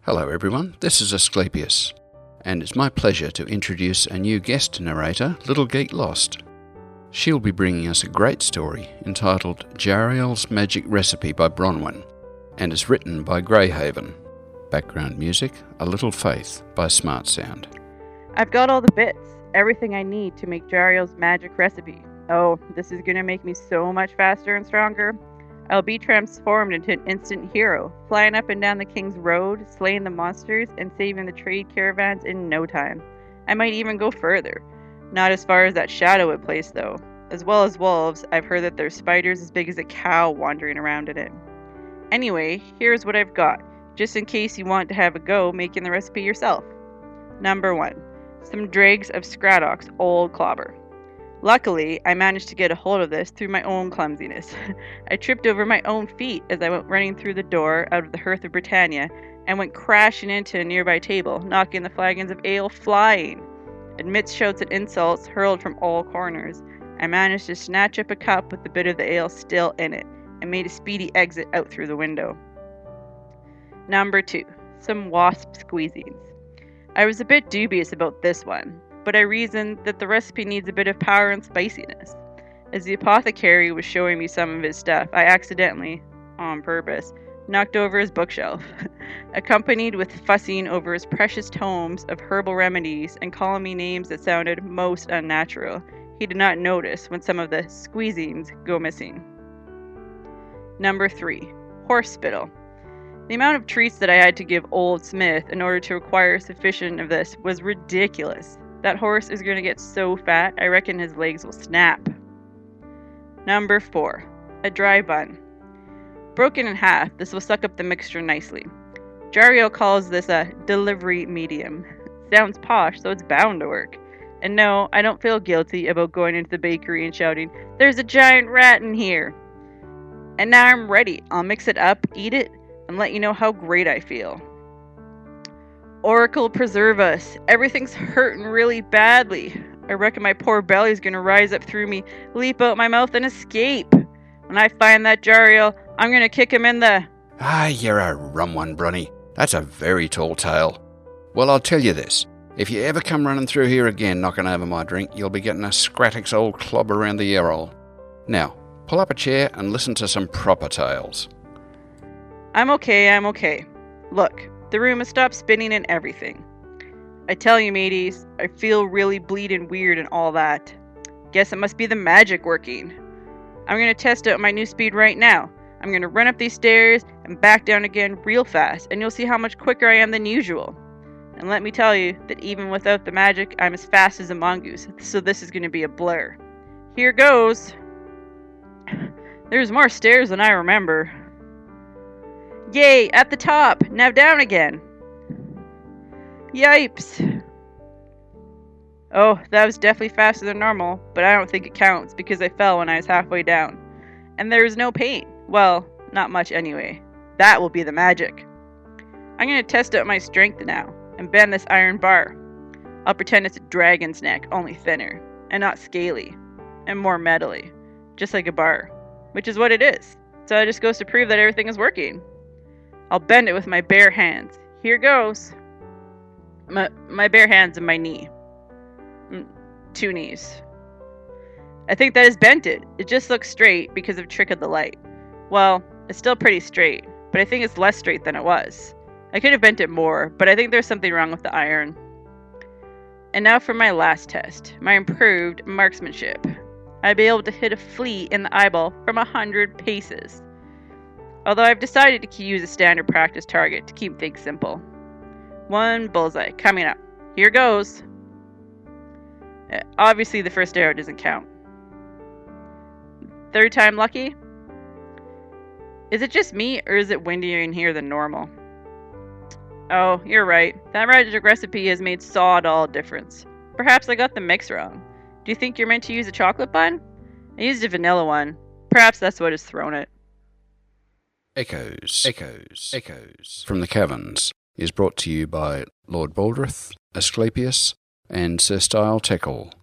Hello everyone, this is Asclepius, and it's my pleasure to introduce a new guest narrator, Little Geek Lost. She'll be bringing us a great story entitled Jarial's Magic Recipe by Bronwyn, and is written by Greyhaven. Background music, A Little Faith by Smart Sound. I've got all the bits, everything I need to make Jarial's magic recipe. Oh, this is gonna make me so much faster and stronger. I'll be transformed into an instant hero, flying up and down the King's Road, slaying the monsters, and saving the trade caravans in no time. I might even go further. Not as far as that Shadowwood place, though. As well as wolves, I've heard that there's spiders as big as a cow wandering around in it. Anyway, here's what I've got, just in case you want to have a go making the recipe yourself. Number 1. Some dregs of Scraddock's old clobber. Luckily, I managed to get a hold of this through my own clumsiness. I tripped over my own feet as I went running through the door out of the Hearth of Britannia and went crashing into a nearby table, knocking the flagons of ale flying. Amidst shouts and insults hurled from all corners, I managed to snatch up a cup with the bit of the ale still in it and made a speedy exit out through the window. Number 2. Some wasp squeezings. I was a bit dubious about this one, but I reasoned that the recipe needs a bit of power and spiciness. As the apothecary was showing me some of his stuff, I accidentally, on purpose, knocked over his bookshelf, accompanied with fussing over his precious tomes of herbal remedies and calling me names that sounded most unnatural. He did not notice when some of the squeezings go missing. Number 3. Horse spittle. The amount of treats that I had to give Old Smith in order to acquire sufficient of this was ridiculous. That horse is going to get so fat, I reckon his legs will snap. Number 4. A dry bun. Broken in half, this will suck up the mixture nicely. Jarial calls this a delivery medium. Sounds posh, so it's bound to work. And no, I don't feel guilty about going into the bakery and shouting, "There's a giant rat in here!" And now I'm ready. I'll mix it up, eat it, and let you know how great I feel. Oracle preserve us. Everything's hurting really badly. I reckon my poor belly's gonna rise up through me, leap out my mouth, and escape. When I find that Jarial, I'm gonna kick him in the... Ah, you're a rum one, Brunny. That's a very tall tale. Well, I'll tell you this. If you ever come running through here again knocking over my drink, you'll be getting a Scraddock's old clob around the ear hole. Now, pull up a chair and listen to some proper tales. I'm okay. Look, the room has stopped spinning and everything. I tell you, mateys, I feel really bleeding weird and all that. Guess it must be the magic working. I'm gonna test out my new speed right now. I'm gonna run up these stairs and back down again real fast, and you'll see how much quicker I am than usual. And let me tell you that even without the magic, I'm as fast as a mongoose, so this is gonna be a blur. Here goes. There's more stairs than I remember. Yay, at the top! Now down again! Yipes! Oh, that was definitely faster than normal, but I don't think it counts because I fell when I was halfway down. And there was no pain. Well, not much anyway. That will be the magic. I'm gonna test out my strength now, and bend this iron bar. I'll pretend it's a dragon's neck, only thinner, and not scaly, and more metally, just like a bar, which is what it is. So it just goes to prove that everything is working. I'll bend it with my bare hands. Here goes. My bare hands and my knee. 2 knees. I think that has bent it. It just looks straight because of trick of the light. Well, it's still pretty straight, but I think it's less straight than it was. I could have bent it more, but I think there's something wrong with the iron. And now for my last test, my improved marksmanship. I'd be able to hit a flea in the eyeball from 100 paces. Although I've decided to use a standard practice target to keep things simple. 1 bullseye coming up. Here goes. Obviously the first arrow doesn't count. 3rd time lucky? Is it just me, or is it windier in here than normal? Oh, you're right. That magic recipe has made sod all difference. Perhaps I got the mix wrong. Do you think you're meant to use a chocolate bun? I used a vanilla one. Perhaps that's what has thrown it. Echoes from the Caverns is brought to you by Lord Baldrith, Asclepius, and Sir Style Teckall.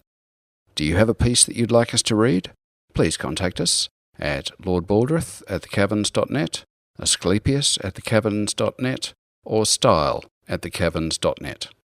Do you have a piece that you'd like us to read? Please contact us at lordbaldrith@thecaverns.net, Asclepius@thecaverns.net, or style@thecaverns.net.